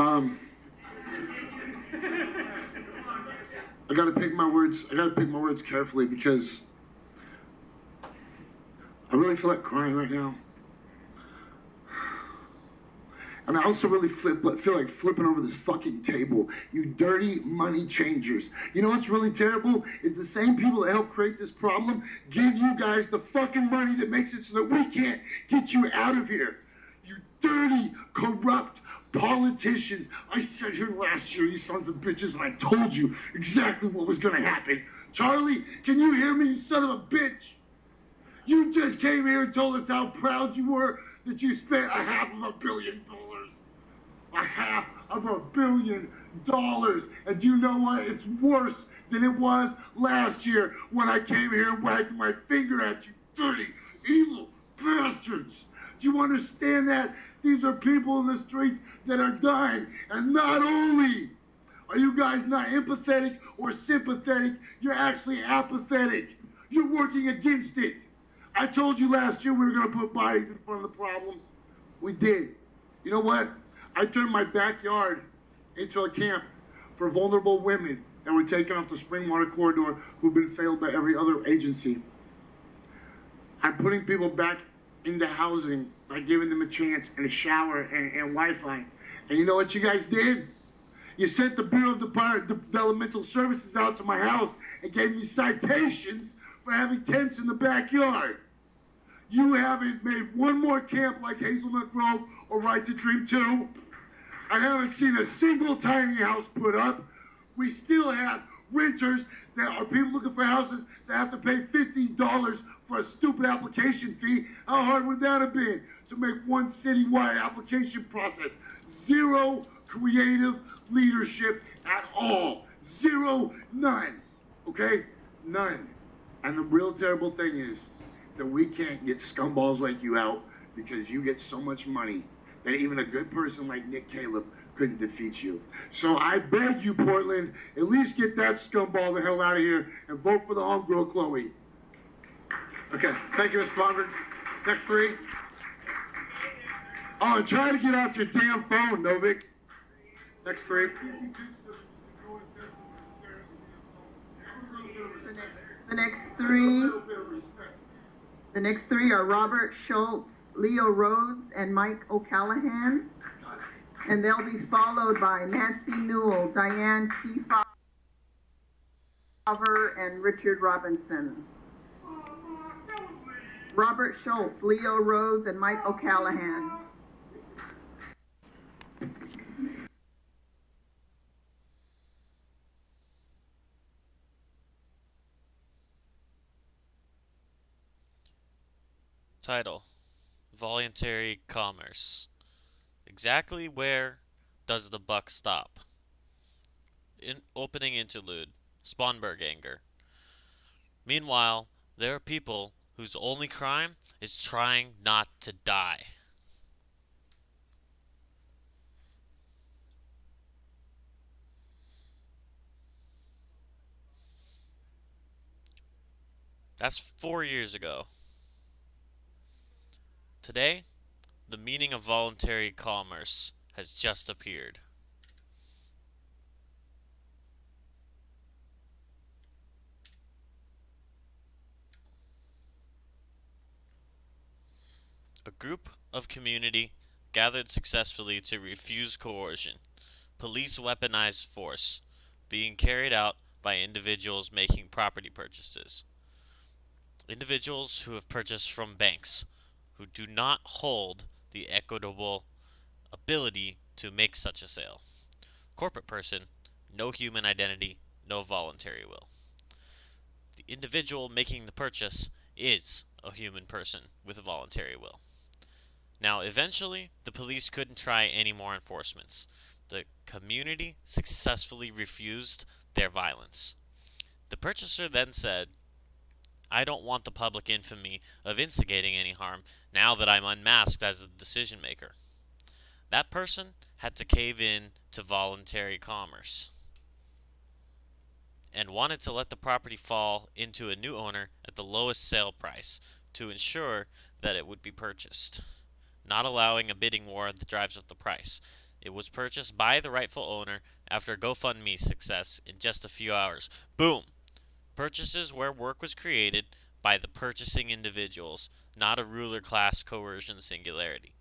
Um, I gotta pick my words. I gotta pick my words carefully because I really feel like crying right now. And I also really feel like flipping over this fucking table. You dirty money changers. You know what's really terrible? Is the same people that help create this problem give you guys the fucking money that makes it so that we can't get you out of here. You dirty, corrupt politicians. I said here last year, you sons of bitches, and I told you exactly what was gonna happen. Charlie, can you hear me, you son of a bitch? You just came here and told us how proud you were that you spent $500 million. $500 million. And you know what? It's worse than it was last year when I came here and wagged my finger at you dirty, evil bastards. Do you understand that? These are people in the streets that are dying. And not only are you guys not empathetic or sympathetic, you're actually apathetic. You're working against it. I told you last year we were going to put bodies in front of the problem. We did. You know what? I turned my backyard into a camp for vulnerable women that were taken off the Springwater corridor who've been failed by every other agency. I'm putting people back into housing by giving them a chance and a shower and Wi-Fi. And you know what you guys did? You sent the Bureau of Developmental Services out to my house and gave me citations for having tents in the backyard. You haven't made one more camp like Hazelnut Grove or Right to Dream 2. I haven't seen a single tiny house put up. We still have renters that are people looking for houses that have to pay $50 for a stupid application fee. How hard would that have been to make one citywide application process? Zero creative leadership at all. Zero, none. Okay? None. And the real terrible thing is that we can't get scumballs like you out because you get so much money that even a good person like Nick Caleb couldn't defeat you. So I beg you, Portland, at least get that scumball the hell out of here and vote for the homegirl Chloe. Okay, thank you, Mr. Blomberg. Next three. Oh, and try to get off your damn phone, Novik. Next three. The next three are Robert Schultz, Leo Rhodes, and Mike O'Callahan. And they'll be followed by Nancy Newell, Diane Kefauver, and Richard Robinson. Robert Schultz, Leo Rhodes, and Mike O'Callahan. Title: Voluntary Commerce. Exactly where does the buck stop? Opening interlude. Spawnberg anger. Meanwhile, there are people whose only crime is trying not to die. That's 4 years ago. Today, the meaning of voluntary commerce has just appeared. A group of community gathered successfully to refuse coercion, police weaponized force, being carried out by individuals making property purchases. Individuals who have purchased from banks, who do not hold the equitable ability to make such a sale. Corporate person, no human identity, no voluntary will. The individual making the purchase is a human person with a voluntary will. Now, eventually, the police couldn't try any more enforcements. The community successfully refused their violence. The purchaser then said, I don't want the public infamy of instigating any harm now that I'm unmasked as a decision maker. That person had to cave in to voluntary commerce and wanted to let the property fall into a new owner at the lowest sale price to ensure that it would be purchased, not allowing a bidding war that drives up the price. It was purchased by the rightful owner after GoFundMe success in just a few hours. Boom! Purchases where work was created by the purchasing individuals, not a ruler class coercion singularity.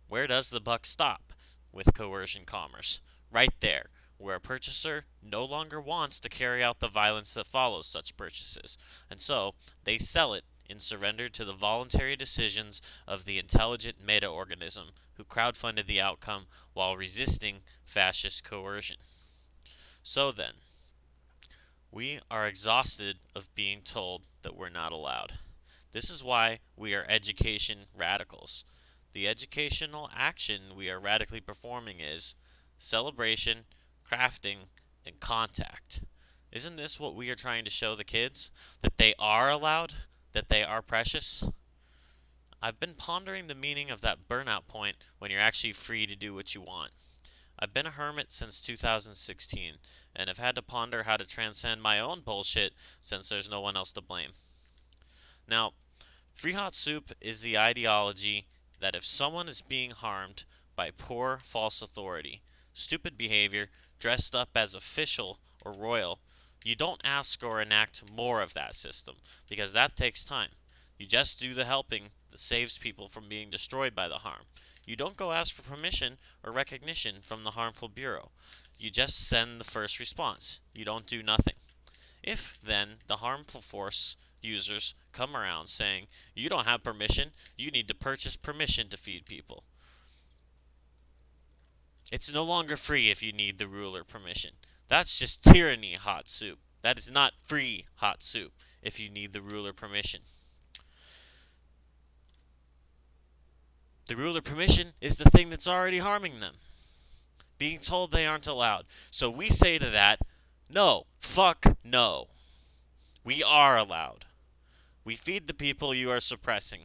Where does the buck stop with coercion commerce? Right there, where a purchaser no longer wants to carry out the violence that follows such purchases, and so they sell it in surrender to the voluntary decisions of the intelligent meta-organism who crowdfunded the outcome while resisting fascist coercion. So then, we are exhausted of being told that we're not allowed. This is why we are education radicals. The educational action we are radically performing is celebration, crafting, and contact. Isn't this what we are trying to show the kids? That they are allowed? That they are precious? I've been pondering the meaning of that burnout point when you're actually free to do what you want. I've been a hermit since 2016, and have had to ponder how to transcend my own bullshit since there's no one else to blame. Now, free hot soup is the ideology that if someone is being harmed by poor, false authority, stupid behavior, dressed up as official or royal, you don't ask or enact more of that system, because that takes time. You just do the helping that saves people from being destroyed by the harm. You don't go ask for permission or recognition from the harmful bureau. You just send the first response. You don't do nothing. If, then, the harmful force users come around saying, you don't have permission, you need to purchase permission to feed people. It's no longer free if you need the ruler permission. That's just tyranny hot soup. That is not free hot soup if you need the ruler permission. The ruler permission is the thing that's already harming them. Being told they aren't allowed. So we say to that, no, fuck no. We are allowed. We feed the people you are suppressing.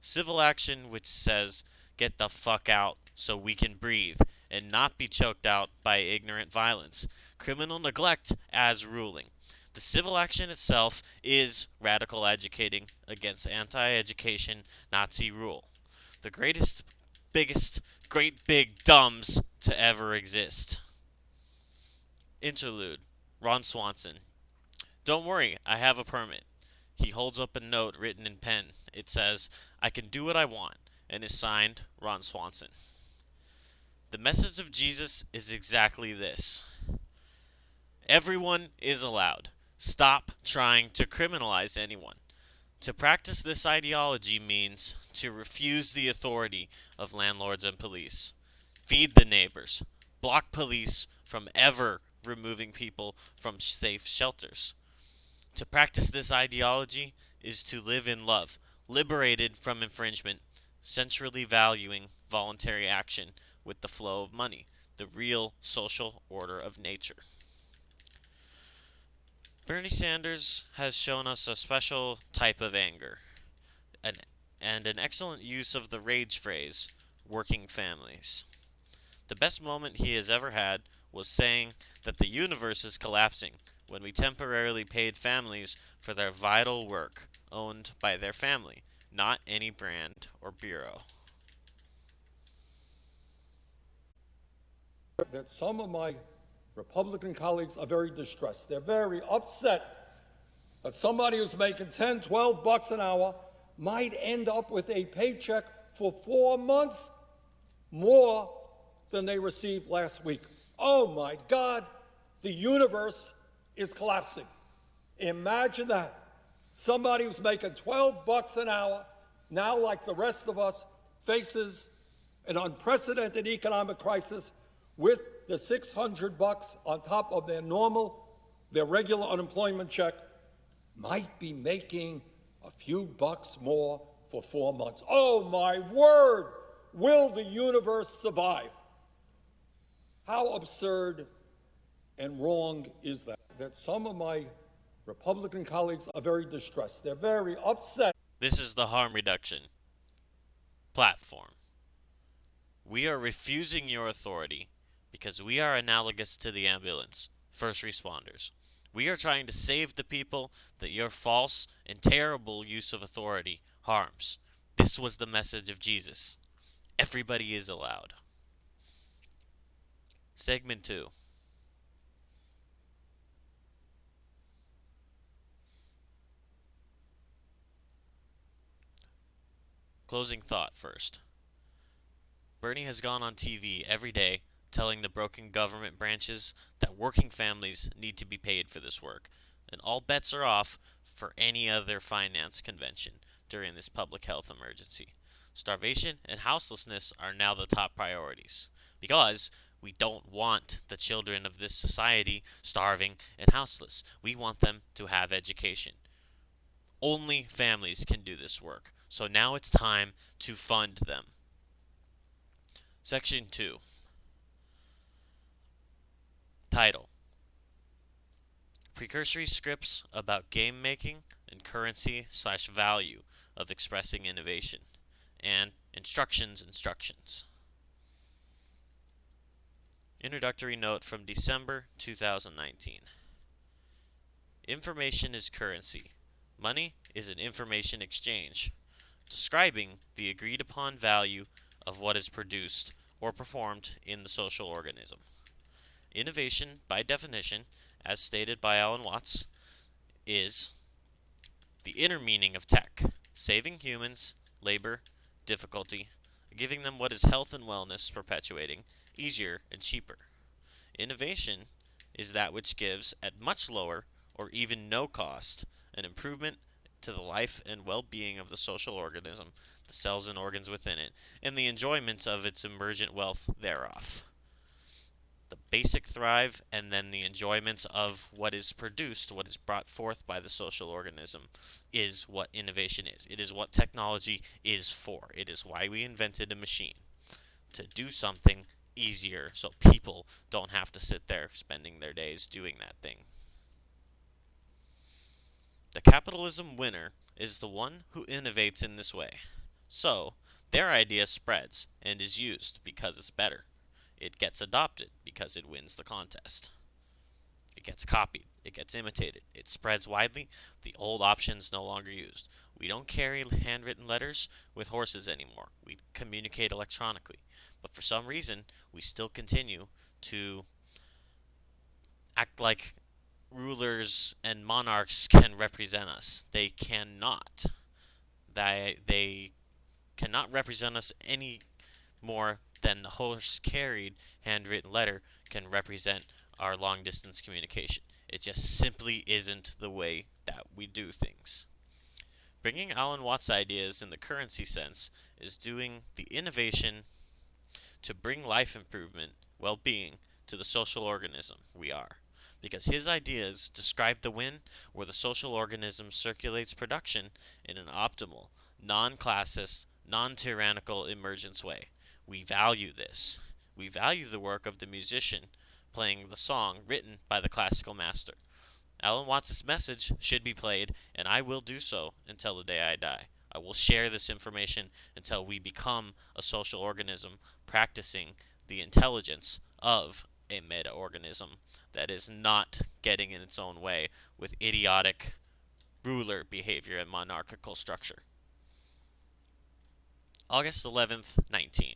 Civil action which says, get the fuck out so we can breathe and not be choked out by ignorant violence. Criminal neglect as ruling. The civil action itself is radical educating against anti-education Nazi rule. The greatest, biggest, great big dumbs to ever exist. Interlude. Ron Swanson. Don't worry, I have a permit. He holds up a note written in pen. It says, I can do what I want, and is signed Ron Swanson. The message of Jesus is exactly this. Everyone is allowed. Stop trying to criminalize anyone. To practice this ideology means to refuse the authority of landlords and police. Feed the neighbors. Block police from ever removing people from safe shelters. To practice this ideology is to live in love, liberated from infringement, centrally valuing voluntary action with the flow of money, the real social order of nature. Bernie Sanders has shown us a special type of anger, and an excellent use of the rage phrase, working families. The best moment he has ever had was saying that the universe is collapsing when we temporarily paid families for their vital work owned by their family, not any brand or bureau. That some of my Republican colleagues are very distressed. They're very upset that somebody who's making 10, 12 bucks an hour might end up with a paycheck for 4 months more than they received last week. Oh my God, the universe is collapsing. Imagine that. Somebody who's making 12 bucks an hour, now like the rest of us, faces an unprecedented economic crisis with the 600 bucks on top of their regular unemployment check, might be making a few bucks more for 4 months. Oh my word, will the universe survive? How absurd and wrong is that? That some of my Republican colleagues are very distressed. They're very upset. This is the harm reduction platform. We are refusing your authority because we are analogous to the ambulance, first responders. We are trying to save the people that your false and terrible use of authority harms. This was the message of Jesus. Everybody is allowed. Segment 2. Closing thought first. Bernie has gone on TV every day telling the broken government branches that working families need to be paid for this work, and all bets are off for any other finance convention during this public health emergency. Starvation and houselessness are now the top priorities, because we don't want the children of this society starving and houseless. We want them to have education. Only families can do this work, so now it's time to fund them. Section 2. Title: Precursory scripts about game making and currency/value of expressing innovation, and instructions. Introductory note from December 2019. Information is currency. Money is an information exchange, describing the agreed upon value of what is produced or performed in the social organism. Innovation, by definition, as stated by Alan Watts, is the inner meaning of tech, saving humans, labor, difficulty, giving them what is health and wellness perpetuating, easier and cheaper. Innovation is that which gives, at much lower or even no cost, an improvement to the life and well-being of the social organism, the cells and organs within it, and the enjoyment of its emergent wealth thereof. The basic thrive, and then the enjoyment of what is produced, what is brought forth by the social organism, is what innovation is. It is what technology is for. It is why we invented a machine, to do something easier so people don't have to sit there spending their days doing that thing. The capitalism winner is the one who innovates in this way. So, their idea spreads and is used because it's better. It gets adopted because it wins the contest. It gets copied. It gets imitated. It spreads widely. The old option's no longer used. We don't carry handwritten letters with horses anymore. We communicate electronically. But for some reason, we still continue to act like rulers and monarchs can represent us. They cannot. They cannot represent us any more than the horse-carried handwritten letter can represent our long-distance communication. It just simply isn't the way that we do things. Bringing Alan Watts' ideas in the currency sense is doing the innovation to bring life improvement, well-being, to the social organism we are. Because his ideas describe the win where the social organism circulates production in an optimal, non-classist, non-tyrannical emergence way. We value this. We value the work of the musician playing the song written by the classical master. Alan Watts' message should be played, and I will do so until the day I die. I will share this information until we become a social organism practicing the intelligence of a meta-organism that is not getting in its own way with idiotic ruler behavior and monarchical structure. August 11th, 19.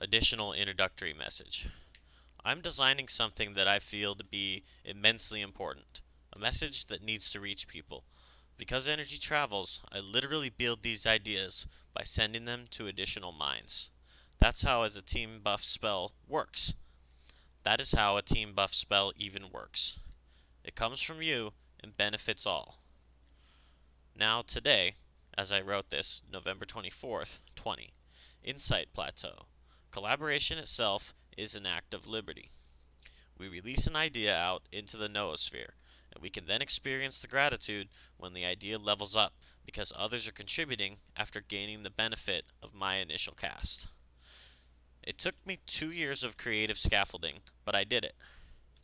Additional introductory message. I'm designing something that I feel to be immensely important, a message that needs to reach people. Because energy travels, I literally build these ideas by sending them to additional minds. That's how as a team buff spell works. That is how a team buff spell even works. It comes from you and benefits all. Now today, as I wrote this, November 24th, 20, Insight Plateau. Collaboration itself is an act of liberty. We release an idea out into the noosphere, and we can then experience the gratitude when the idea levels up because others are contributing after gaining the benefit of my initial cast. It took me 2 years of creative scaffolding, but I did it.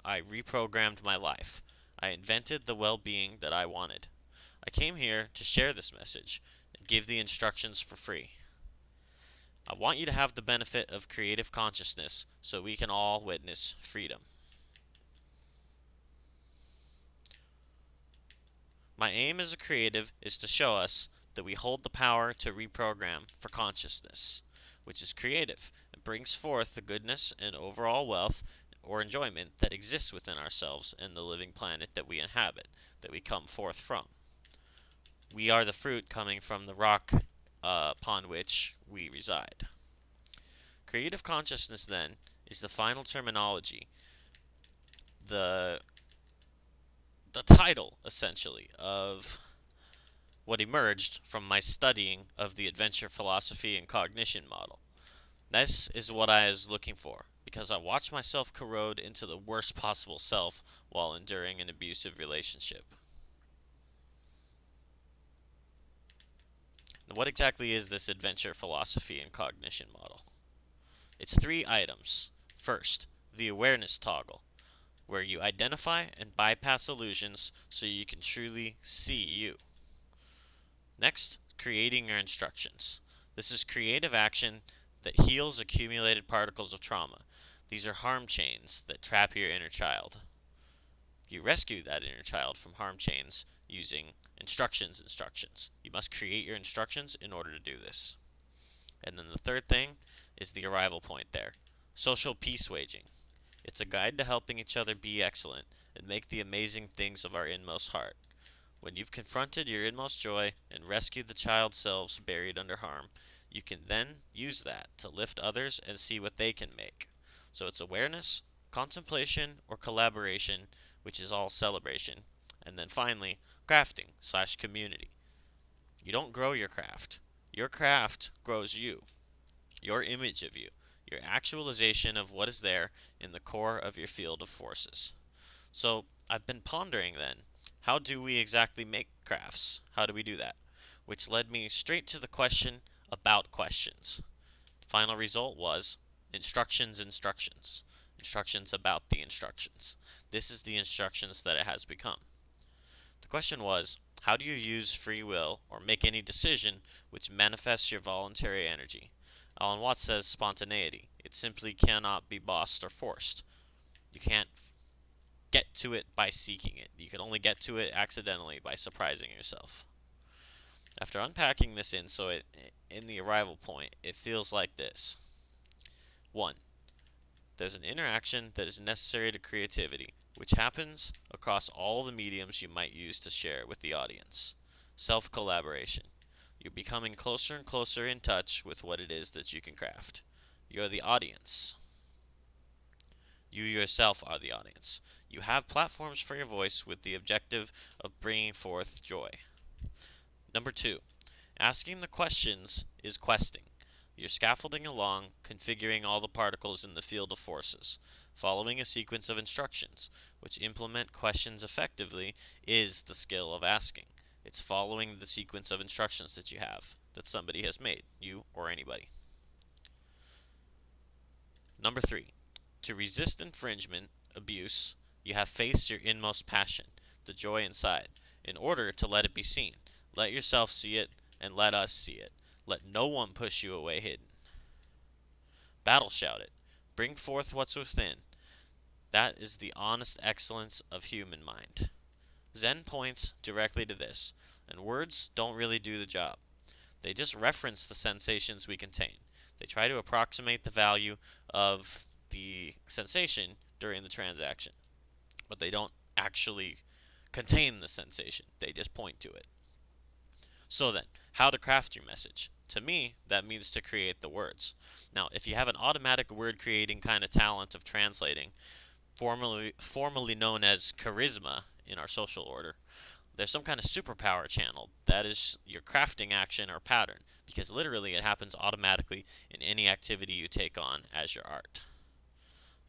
I reprogrammed my life. I invented the well-being that I wanted. I came here to share this message and give the instructions for free. I want you to have the benefit of creative consciousness so we can all witness freedom. My aim as a creative is to show us that we hold the power to reprogram for consciousness. which is creative. It brings forth the goodness and overall wealth or enjoyment that exists within ourselves and the living planet that we inhabit, that we come forth from. We are the fruit coming from the rock upon which we reside. Creative consciousness, then, is the final terminology, the title, essentially, of what emerged from my studying of the adventure philosophy and cognition model. This is what I was looking for, because I watched myself corrode into the worst possible self while enduring an abusive relationship. Now, what exactly is this adventure philosophy and cognition model? It's 3 items. First, the awareness toggle, where you identify and bypass illusions so you can truly see you. Next, creating your instructions. This is creative action that heals accumulated particles of trauma. These are harm chains that trap your inner child. You rescue that inner child from harm chains using instructions. You must create your instructions in order to do this. And then the third thing is the arrival point there. Social peace waging. It's a guide to helping each other be excellent and make the amazing things of our inmost heart. When you've confronted your inmost joy and rescued the child selves buried under harm, you can then use that to lift others and see what they can make. So it's awareness, contemplation, or collaboration, which is all celebration. And then finally, crafting/community. You don't grow your craft. Your craft grows you, your image of you, your actualization of what is there in the core of your field of forces. So I've been pondering then, how do we exactly make crafts? How do we do that? Which led me straight to the question about questions. The final result was instructions about the instructions. This is the instructions that it has become. The question was, how do you use free will or make any decision which manifests your voluntary energy? Alan Watts says spontaneity. It simply cannot be bossed or forced. You can't get to it by seeking it. You can only get to it accidentally by surprising yourself. After unpacking this in the arrival point, it feels like this. 1. There's an interaction that is necessary to creativity, which happens across all the mediums you might use to share with the audience. Self-collaboration. You're becoming closer and closer in touch with what it is that you can craft. You're the audience. You yourself are the audience. You have platforms for your voice with the objective of bringing forth joy. Number 2. Asking the questions is questing. You're scaffolding along, configuring all the particles in the field of forces. Following a sequence of instructions, which implement questions effectively, is the skill of asking. It's following the sequence of instructions that you have, that somebody has made, you or anybody. Number 3. To resist infringement, abuse, you have faced your inmost passion, the joy inside, in order to let it be seen. Let yourself see it, and let us see it. Let no one push you away hidden. Battle shout it. Bring forth what's within. That is the honest excellence of human mind. Zen points directly to this, and words don't really do the job. They just reference the sensations we contain. They try to approximate the value of the sensation during the transaction, but they don't actually contain the sensation. They just point to it. So then, how to craft your message? To me, that means to create the words. Now, if you have an automatic word creating kind of talent of translating, formerly known as charisma in our social order, there's some kind of superpower channel. That is your crafting action or pattern, because literally it happens automatically in any activity you take on as your art.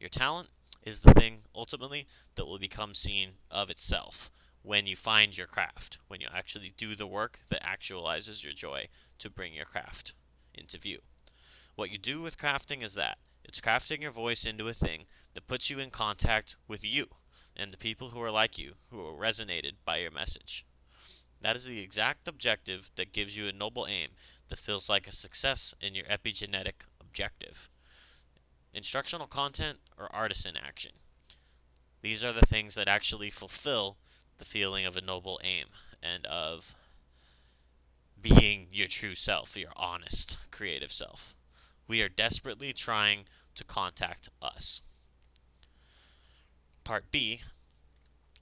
Your talent is the thing, ultimately, that will become seen of itself when you find your craft, when you actually do the work that actualizes your joy to bring your craft into view. What you do with crafting is that. It's crafting your voice into a thing that puts you in contact with you and the people who are like you, who are resonated by your message. That is the exact objective that gives you a noble aim that feels like a success in your epigenetic objective. Instructional content or artisan action. These are the things that actually fulfill the feeling of a noble aim and of being your true self, your honest, creative self. We are desperately trying to contact us. Part B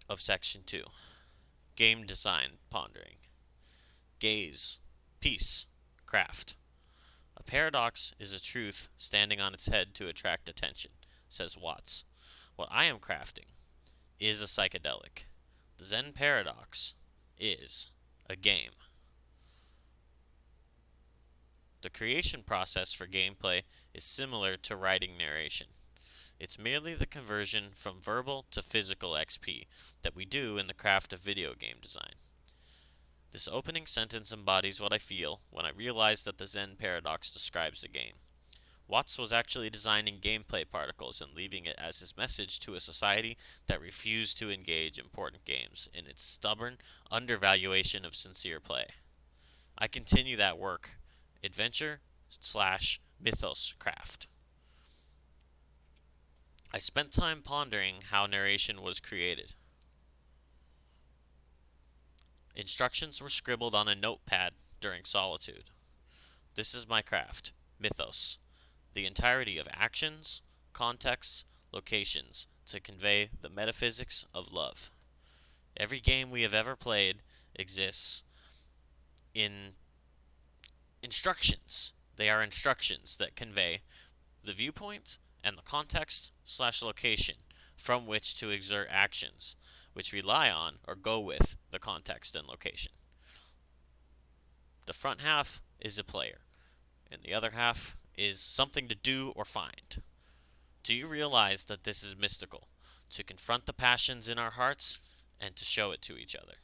of Section 2. Game Design Pondering. Gaze, peace, craft. A paradox is a truth standing on its head to attract attention, says Watts. What I am crafting is a psychedelic. The Zen paradox is a game. The creation process for gameplay is similar to writing narration. It's merely the conversion from verbal to physical XP that we do in the craft of video game design. This opening sentence embodies what I feel when I realize that the Zen paradox describes the game. Watts was actually designing gameplay particles and leaving it as his message to a society that refused to engage important games in its stubborn undervaluation of sincere play. I continue that work. Adventure/mythos craft. I spent time pondering how narration was created. Instructions were scribbled on a notepad during solitude. This is my craft, mythos, the entirety of actions, contexts, locations to convey the metaphysics of love. Every game we have ever played exists in instructions. They are instructions that convey the viewpoint and the context/location from which to exert actions, which rely on or go with the context and location. The front half is a player, and the other half is something to do or find. Do you realize that this is mystical? To confront the passions in our hearts and to show it to each other.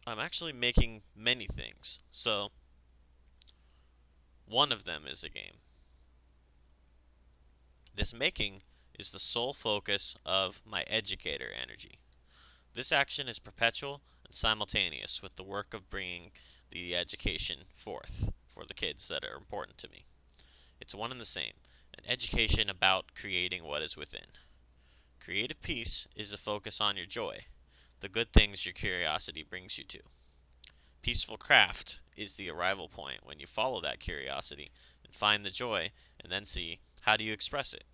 I'm actually making many things, so one of them is a game. This making is the sole focus of my educator energy. This action is perpetual and simultaneous with the work of bringing the education forth for the kids that are important to me. It's one and the same, an education about creating what is within. Creative peace is a focus on your joy, the good things your curiosity brings you to. Peaceful craft is the arrival point when you follow that curiosity and find the joy and then see how do you express it.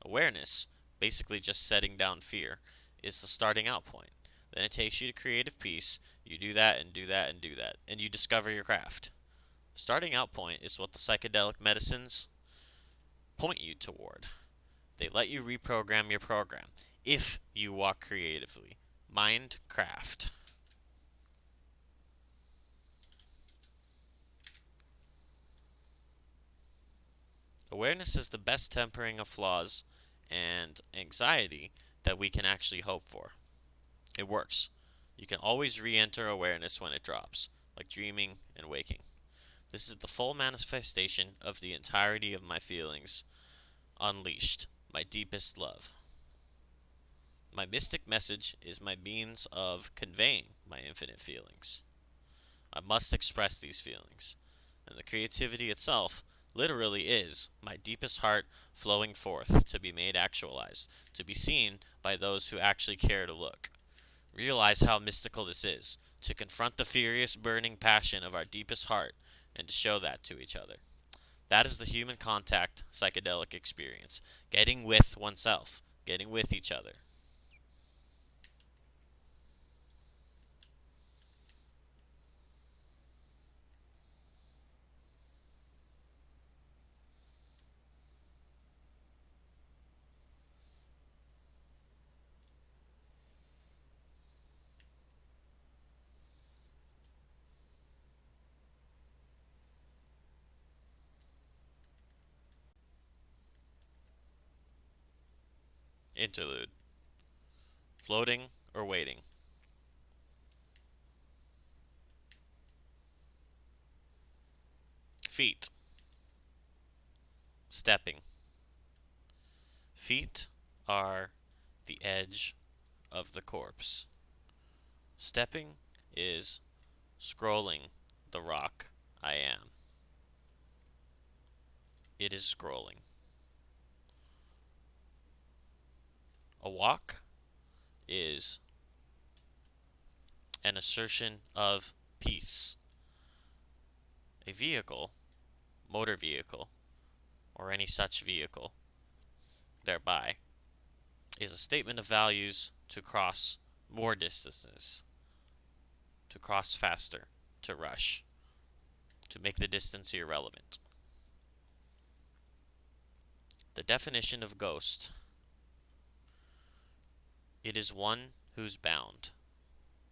Awareness, basically just setting down fear, is the starting out point. Then it takes you to creative peace, you do that and do that and do that, and you discover your craft. The starting out point is what the psychedelic medicines point you toward. They let you reprogram your program if you walk creatively. Mind craft. Awareness is the best tempering of flaws and anxiety that we can actually hope for. It works. You can always re-enter awareness when it drops, like dreaming and waking. This is the full manifestation of the entirety of my feelings unleashed, my deepest love. My mystic message is my means of conveying my infinite feelings. I must express these feelings, and the creativity itself literally is my deepest heart flowing forth to be made actualized, to be seen by those who actually care to look. Realize how mystical this is, to confront the furious burning passion of our deepest heart and to show that to each other. That is the human contact psychedelic experience, getting with oneself, getting with each other. Interlude. Floating or waiting. Feet. Stepping. Feet are the edge of the corpse. Stepping is scrolling the rock I am. It is scrolling. A walk is an assertion of peace. A vehicle, motor vehicle, or any such vehicle, thereby, is a statement of values to cross more distances, to cross faster, to rush, to make the distance irrelevant. The definition of ghost: it is one who's bound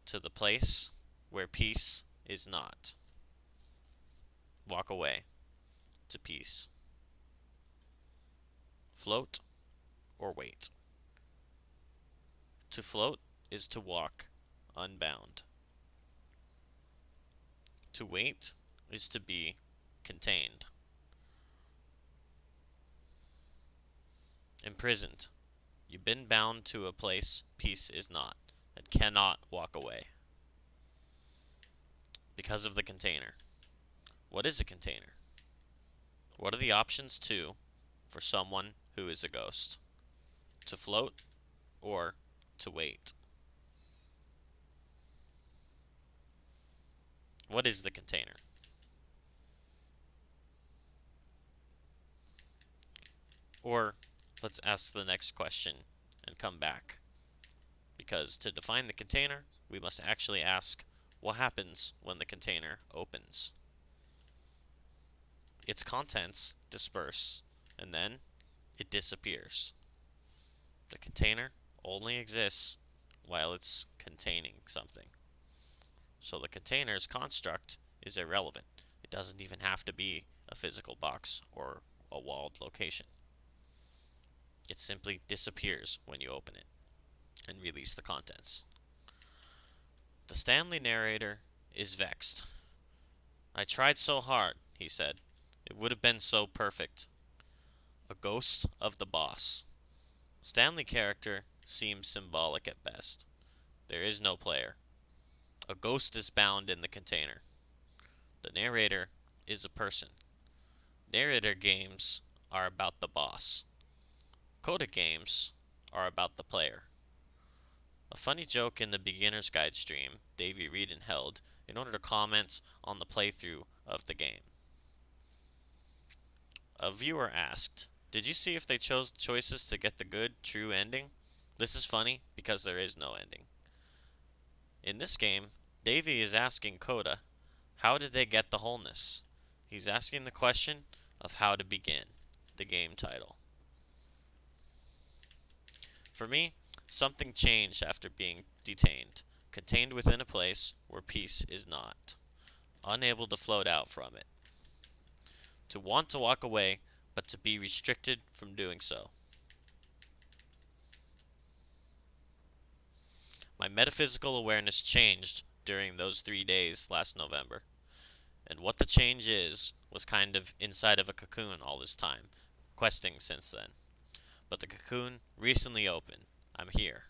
to the place where peace is not. Walk away to peace. Float or wait. To float is to walk unbound. To wait is to be contained. Imprisoned. You've been bound to a place peace is not, and cannot walk away. Because of the container. What is a container? What are the options for someone who is a ghost? To float or to wait? What is the container? Or let's ask the next question and come back. Because to define the container, we must actually ask what happens when the container opens. Its contents disperse, and then it disappears. The container only exists while it's containing something. So the container's construct is irrelevant. It doesn't even have to be a physical box or a walled location. It simply disappears when you open it and release the contents. The Stanley narrator is vexed. I tried so hard, he said. It would have been so perfect. A ghost of the boss. Stanley character seems symbolic at best. There is no player. A ghost is bound in the container. The narrator is a person. Narrator games are about the boss. Coda games are about the player. A funny joke in the Beginner's Guide stream Davey Reedon held in order to comment on the playthrough of the game. A viewer asked, "Did you see if they chose choices to get the good, true ending? This is funny because there is no ending." In this game, Davey is asking Coda, how did they get the wholeness? He's asking the question of how to begin, the game title. For me, something changed after being detained, contained within a place where peace is not, unable to float out from it. To want to walk away, but to be restricted from doing so. My metaphysical awareness changed during those 3 days last November. And what the change is was kind of inside of a cocoon all this time, questing since then. But the cocoon recently opened. I'm here.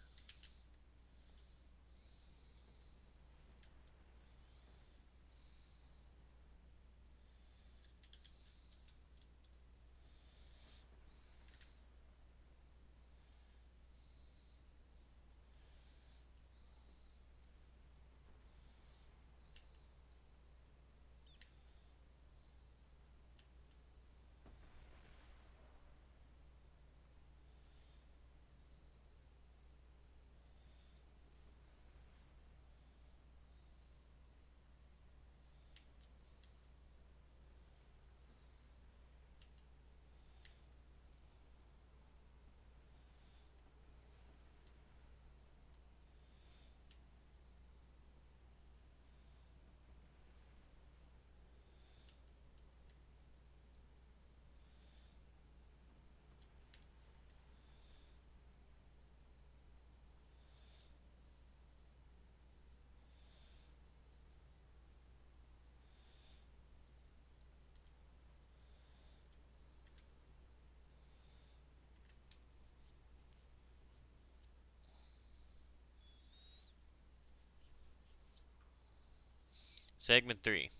Segment 3.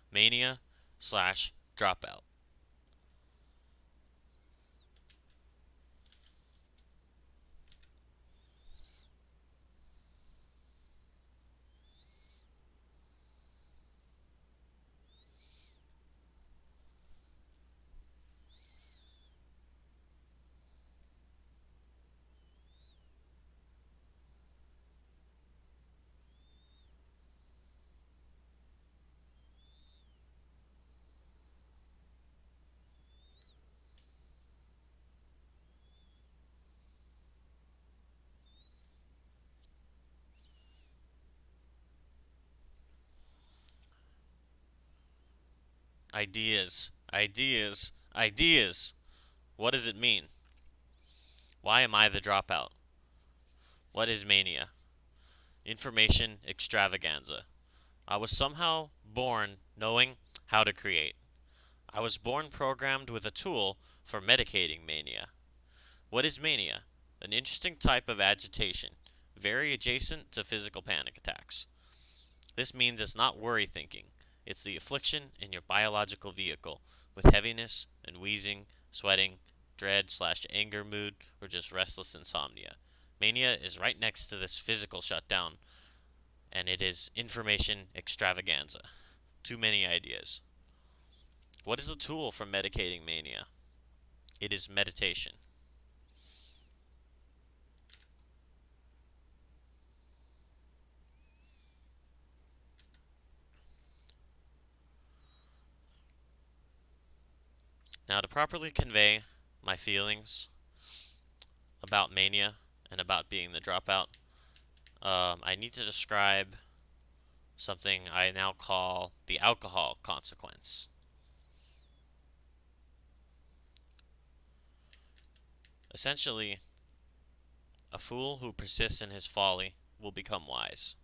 Mania / dropout. Ideas, ideas, ideas. What does it mean? Why am I the dropout? What is mania? Information extravaganza. I was somehow born knowing how to create. I was born programmed with a tool for medicating mania. What is mania? An interesting type of agitation, very adjacent to physical panic attacks. This means it's not worry thinking. It's the affliction in your biological vehicle with heaviness and wheezing, sweating, dread/anger mood, or just restless insomnia. Mania is right next to this physical shutdown, and it is information extravaganza. Too many ideas. What is the tool for medicating mania? It is meditation. Now, to properly convey my feelings about mania and about being the dropout, I need to describe something I now call the alcohol consequence. Essentially, a fool who persists in his folly will become wise.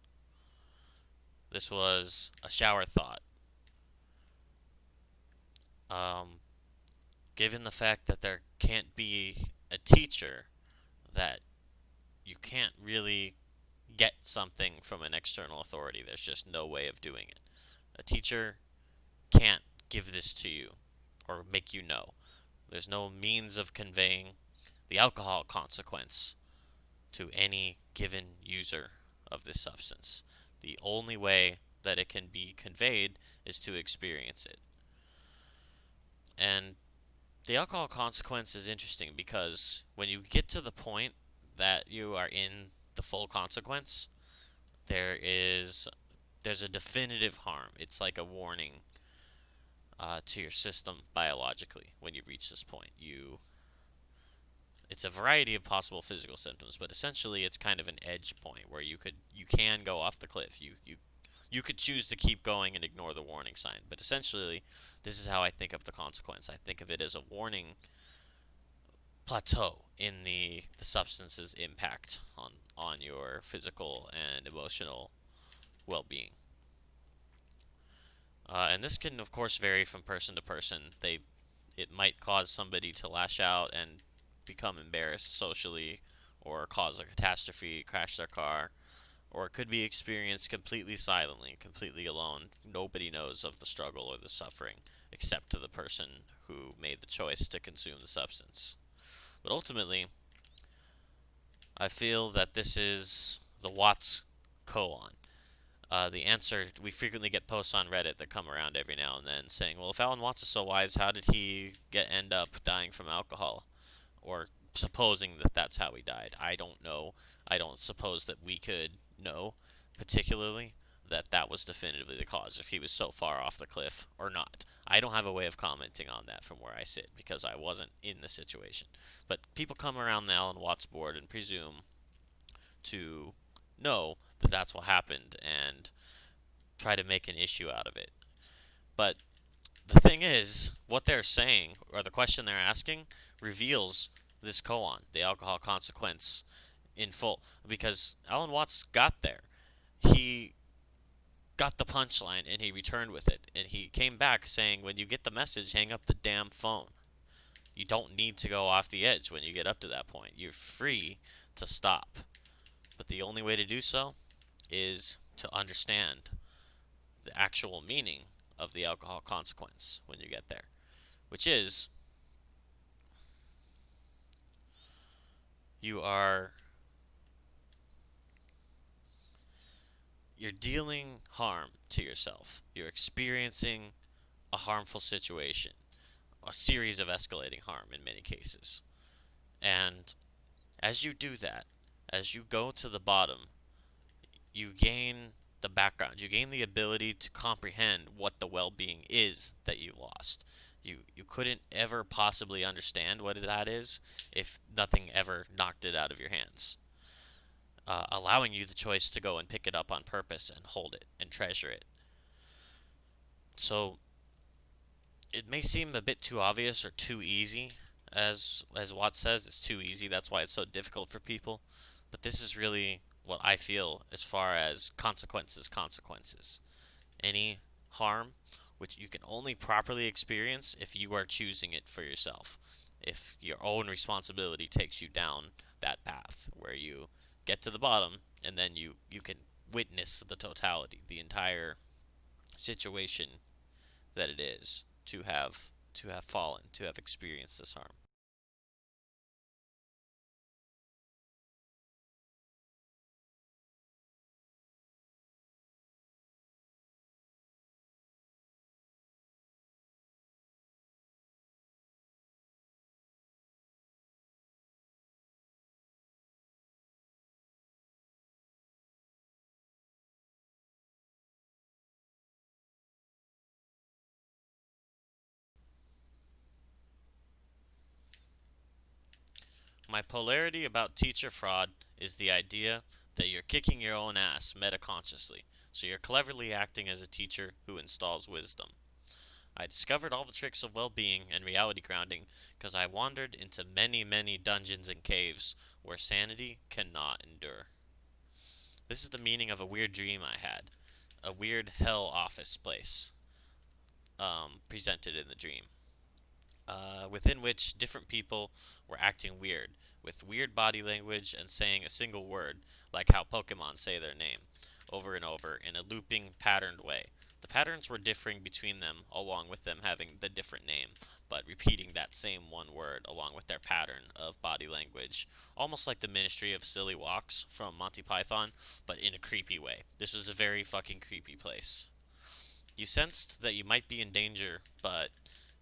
This was a shower thought. Given the fact that there can't be a teacher, that you can't really get something from an external authority. There's just no way of doing it. A teacher can't give this to you or make you know. There's no means of conveying the alcohol consequence to any given user of this substance. The only way that it can be conveyed is to experience it. And the alcohol consequence is interesting because when you get to the point that you are in the full consequence, there's a definitive harm. It's like a warning to your system biologically when you reach this point. It's a variety of possible physical symptoms, but essentially it's kind of an edge point where you can go off the cliff. You could choose to keep going and ignore the warning sign, but essentially this is how I think of the consequence. I think of it as a warning plateau in the substance's impact on your physical and emotional well-being. And this can, of course, vary from person to person. It might cause somebody to lash out and become embarrassed socially, or cause a catastrophe, crash their car, or it could be experienced completely silently, completely alone. Nobody knows of the struggle or the suffering except to the person who made the choice to consume the substance. But ultimately, I feel that this is the Watts koan. The answer, we frequently get posts on Reddit that come around every now and then saying, well, if Alan Watts is so wise, how did he end up dying from alcohol? Or supposing that that's how he died. I don't know. I don't suppose that we could know, particularly, that was definitively the cause, if he was so far off the cliff or not. I don't have a way of commenting on that from where I sit, because I wasn't in the situation. But people come around the Alan Watts board and presume to know that that's what happened and try to make an issue out of it. But the thing is, what they're saying, or the question they're asking, reveals this koan, the alcohol consequence, in full. Because Alan Watts got there. He got the punchline and he returned with it. And he came back saying, when you get the message, hang up the damn phone. You don't need to go off the edge when you get up to that point. You're free to stop. But the only way to do so is to understand the actual meaning of the alcohol consequence when you get there, which is you're dealing harm to yourself. You're experiencing a harmful situation, a series of escalating harm in many cases. And as you do that, as you go to the bottom, you gain the background. You gain the ability to comprehend what the well-being is that you lost. You couldn't ever possibly understand what that is if nothing ever knocked it out of your hands, allowing you the choice to go and pick it up on purpose and hold it and treasure it. So it may seem a bit too obvious or too easy. As Watt says, it's too easy. That's why it's so difficult for people. But this is really what I feel as far as consequences. Any harm which you can only properly experience if you are choosing it for yourself. If your own responsibility takes you down that path where you get to the bottom and then you can witness the totality, the entire situation that it is to have fallen, to have experienced this harm. My polarity about teacher fraud is the idea that you're kicking your own ass metaconsciously, so you're cleverly acting as a teacher who installs wisdom. I discovered all the tricks of well-being and reality grounding because I wandered into many, many dungeons and caves where sanity cannot endure. This is the meaning of a weird dream I had. A weird hell office place presented in the dream. Within which different people were acting weird, with weird body language and saying a single word, like how Pokemon say their name, over and over in a looping, patterned way. The patterns were differing between them, along with them having the different name, but repeating that same one word along with their pattern of body language, almost like the Ministry of Silly Walks from Monty Python, but in a creepy way. This was a very fucking creepy place. You sensed that you might be in danger, but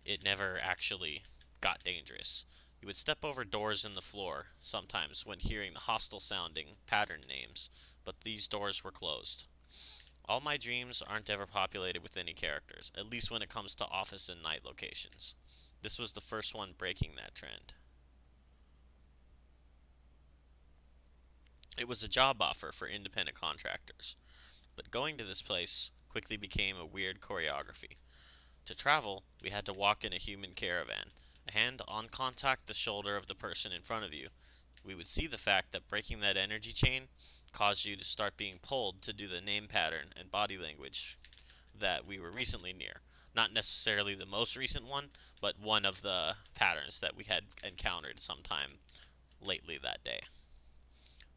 it never actually got dangerous. You would step over doors in the floor, sometimes when hearing the hostile sounding pattern names, but these doors were closed. All my dreams aren't ever populated with any characters, at least when it comes to office and night locations. This was the first one breaking that trend. It was a job offer for independent contractors, but going to this place quickly became a weird choreography. To travel, we had to walk in a human caravan, a hand on contact the shoulder of the person in front of you. We would see the fact that breaking that energy chain caused you to start being pulled to do the name pattern and body language that we were recently near. Not necessarily the most recent one, but one of the patterns that we had encountered sometime lately that day.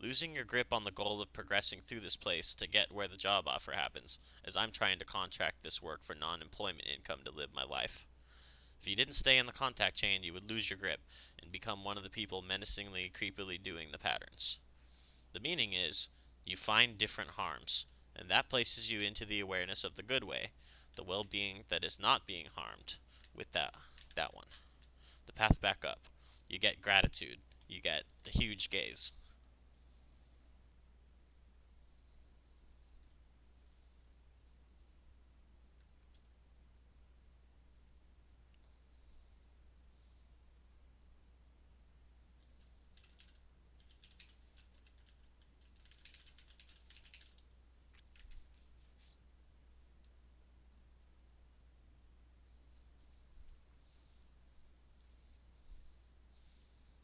Losing your grip on the goal of progressing through this place to get where the job offer happens, as I'm trying to contract this work for non-employment income to live my life. If you didn't stay in the contact chain, you would lose your grip and become one of the people menacingly, creepily doing the patterns. The meaning is, you find different harms, and that places you into the awareness of the good way, the well-being that is not being harmed with that one. The path back up. You get gratitude. You get the huge gaze.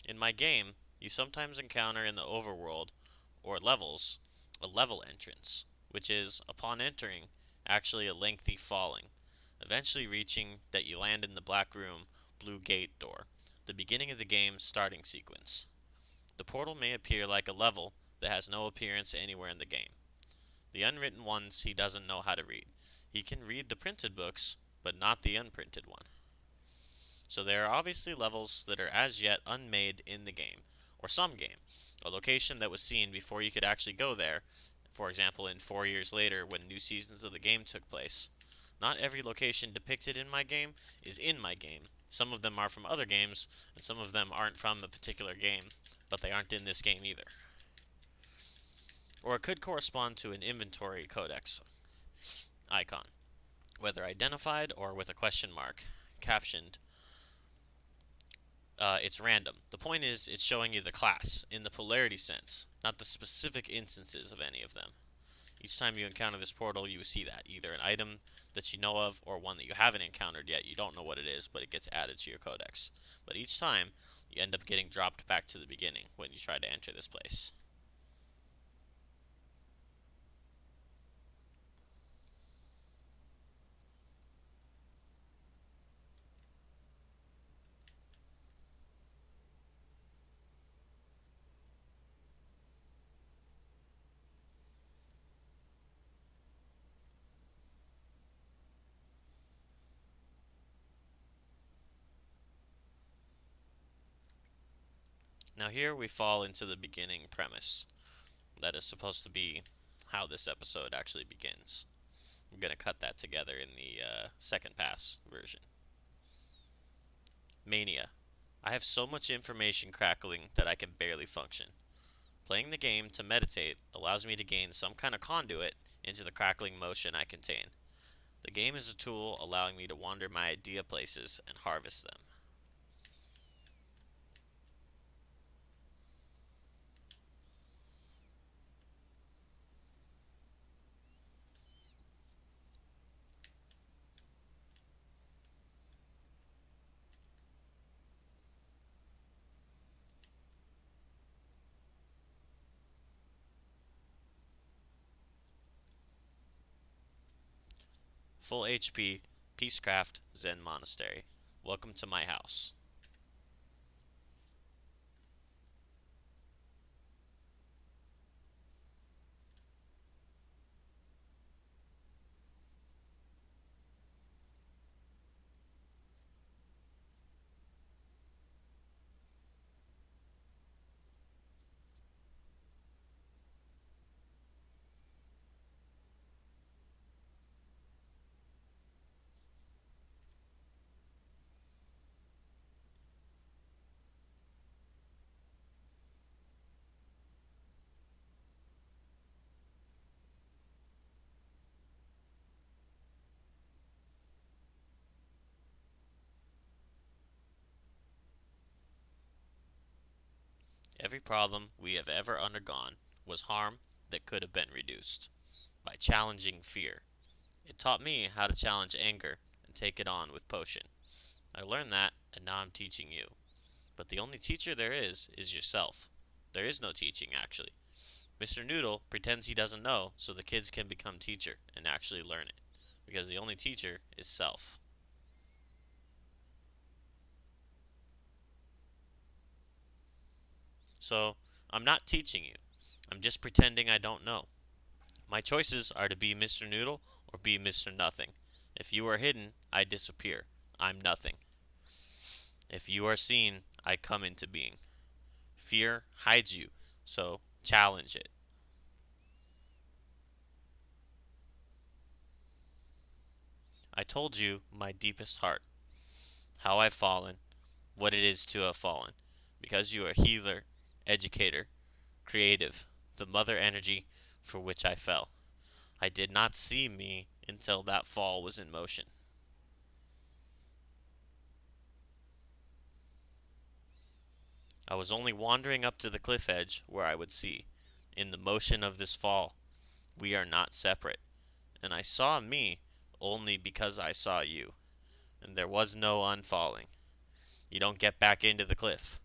In my game, you sometimes encounter in the overworld, or levels, a level entrance, which is, upon entering, actually a lengthy falling, eventually reaching that you land in the black room, blue gate door, the beginning of the game's starting sequence. The portal may appear like a level that has no appearance anywhere in the game. The unwritten ones he doesn't know how to read. He can read the printed books, but not the unprinted one. So there are obviously levels that are as yet unmade in the game, or some game, a location that was seen before you could actually go there, for example in 4 years later when new seasons of the game took place. Not every location depicted in my game is in my game. Some of them are from other games, and some of them aren't from a particular game, but they aren't in this game either. Or it could correspond to an inventory codex icon, whether identified or with a question mark, captioned. It's random. The point is, it's showing you the class, in the polarity sense, not the specific instances of any of them. Each time you encounter this portal, you see that. Either an item that you know of, or one that you haven't encountered yet. You don't know what it is, but it gets added to your codex. But each time, you end up getting dropped back to the beginning when you try to enter this place. Now here we fall into the beginning premise. That is supposed to be how this episode actually begins. I'm going to cut that together in the second pass version. Mania. I have so much information crackling that I can barely function. Playing the game to meditate allows me to gain some kind of conduit into the crackling motion I contain. The game is a tool allowing me to wander my idea places and harvest them. Full HP, peacecraft, Zen monastery. Welcome to my house. Every problem we have ever undergone was harm that could have been reduced by challenging fear. It taught me how to challenge anger and take it on with potion. I learned that, and now I'm teaching you. But the only teacher there is yourself. There is no teaching, actually. Mr. Noodle pretends he doesn't know so the kids can become teacher and actually learn it. Because the only teacher is self. So, I'm not teaching you. I'm just pretending I don't know. My choices are to be Mr. Noodle or be Mr. Nothing. If you are hidden, I disappear. I'm nothing. If you are seen, I come into being. Fear hides you, so challenge it. I told you my deepest heart, how I've fallen, what it is to have fallen, because you are healer, educator, creative, the mother energy for which I fell. I did not see me until that fall was in motion. I was only wandering up to the cliff edge where I would see, in the motion of this fall, we are not separate, and I saw me only because I saw you, and there was no unfalling. You don't get back into the cliff,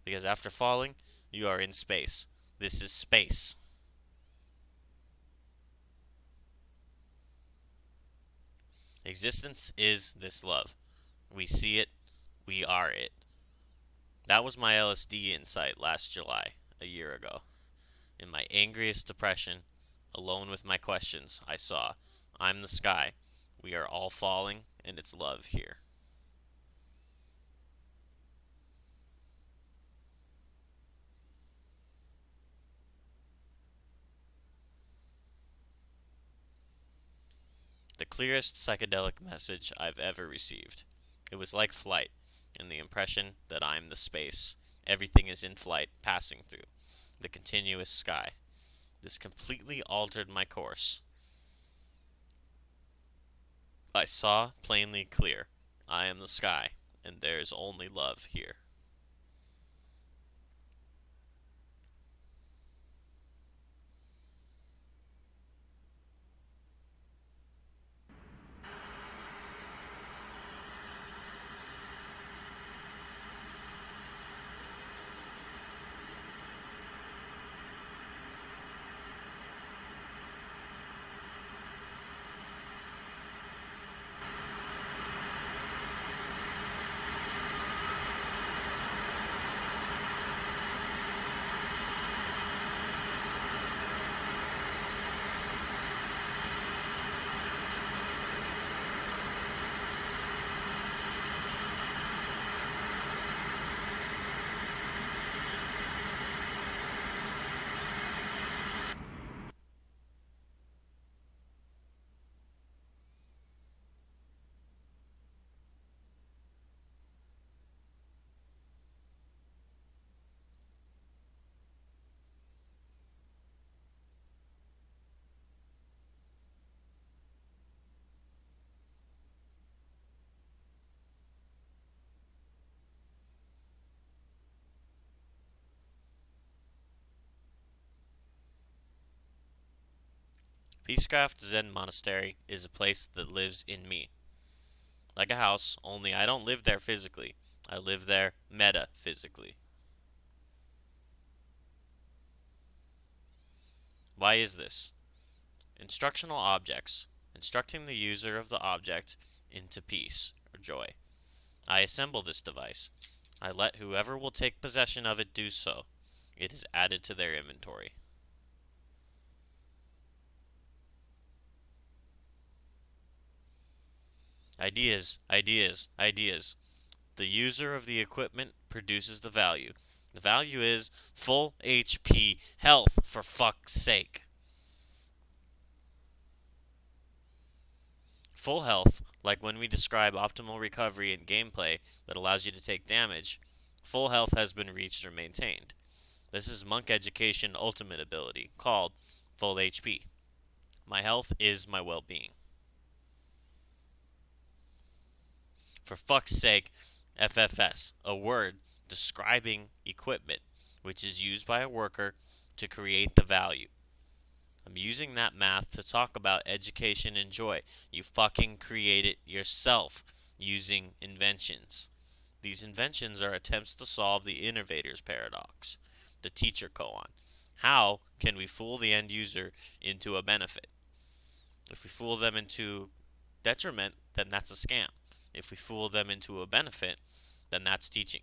because after falling, you are in space. This is space. Existence is this love. We see it, we are it. That was my LSD insight last July, a year ago. In my angriest depression, alone with my questions, I saw, I'm the sky. We are all falling, and it's love here. The clearest psychedelic message I've ever received. It was like flight, and the impression that I'm the space. Everything is in flight, passing through. The continuous sky. This completely altered my course. I saw plainly clear. I am the sky, and there is only love here. Peacecraft Zen Monastery is a place that lives in me. Like a house, only I don't live there physically. I live there metaphysically. Why is this? Instructional objects, instructing the user of the object into peace or joy. I assemble this device. I let whoever will take possession of it do so. It is added to their inventory. Ideas, ideas, ideas. The user of the equipment produces the value. The value is full HP health, for fuck's sake. Full health, like when we describe optimal recovery in gameplay that allows you to take damage, full health has been reached or maintained. This is Monk Education Ultimate ability, called Full HP. My health is my well-being. For fuck's sake, FFS, a word describing equipment, which is used by a worker to create the value. I'm using that math to talk about education and joy. You fucking create it yourself using inventions. These inventions are attempts to solve the innovator's paradox, the teacher koan. How can we fool the end user into a benefit? If we fool them into detriment, then that's a scam. If we fool them into a benefit, then that's teaching.